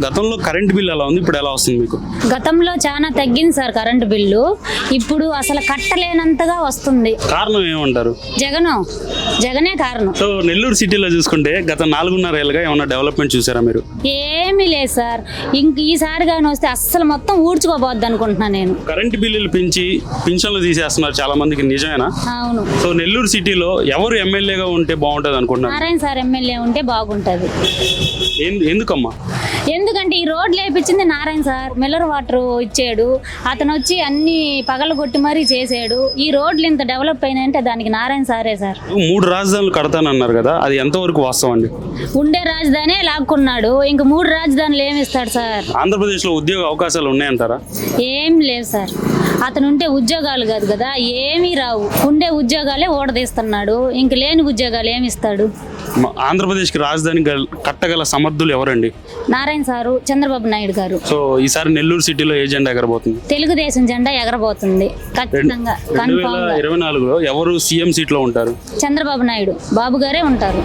గతంలో current bill ఎలా ఉంది, ఇప్పుడు ఎలా వస్తుంది మీకు? గతంలో చాలా తగ్గింది సార్ కరెంటు బిల్లు. ఇప్పుడు అసలు కట్టలేనంతగా వస్తుంది. కారణం ఏమంటారు? జగనే కారణం. సో నెల్లూరు సిటీలో చూసుకుంటే గత 4.5 ఏళ్ళుగా ఏమైనా డెవలప్మెంట్ చూసారా మీరు? ఏమీ లేదు సార్. ఇంక ఈసారి కానీ వస్తే అస్సలు మొత్తం ఊడ్చుకోబోద్ది అనుకుంటున్నా నేను. కరెంట్ బిల్లులు పెంచి పింఛన్లు తీసేస్తున్నారు చాలా మందికి, నిజమేనా? అవును. సో నెల్లూరు సిటీలో ఎవరు ఎమ్మెల్యేగా ఉంటే బాగుంటుంది అనుకుంటున్నారు? నారాయణ సార్ ఎమ్మెల్యే ఉంటే బాగుంటది. ఎందుకమ్మా? ఎందుకంటే ఈ రోడ్లు వేయించింది నారాయణ సార్. మిల్లర్ వాటర్ ఇచ్చాడు, అతను వచ్చి అన్ని పగలగొట్టి మరీ చేసాడు. ఈ రోడ్లు ఇంత డెవలప్ అయినాయంటే దానికి నారాయణ సారే సార్. 3 రాజధానులు కడతానన్నారు కదా, అది ఎంతవరకు వాస్తవం అండి? ఉండే రాజధానే లాక్కున్నాడు, ఇంక 3 రాజధానులు ఏమి ఇస్తాడు సార్? ఆంధ్రప్రదేశ్లో ఉద్యోగ అవకాశాలు ఉన్నాయంటారా? ఏం లేవు సార్. అతను ఉంటే ఉద్యోగాలు కాదు కదా, ఏమీ రావు. ఉండే ఉద్యోగాలే ఓడదీస్తున్నాడు, ఇంక లేని ఉద్యోగాలు ఏమి ఇస్తాడు? ఆంధ్రప్రదేశ్కి రాజధాని కట్టగల సమర్థులు ఎవరండి? నారాయణ సారు, చంద్రబాబు నాయుడు గారు. సో ఈసారి నెల్లూరు సిటీలో ఏ జెండా ఎగరబోతుంది? తెలుగుదేశం జెండా ఎగరబోతుంది ఖచ్చితంగా, కన్ఫామ్ గా. 2024లో ఎవరు సీఎం సీట్లో ఉంటారు? చంద్రబాబు నాయుడు బాబు గారే ఉంటారు.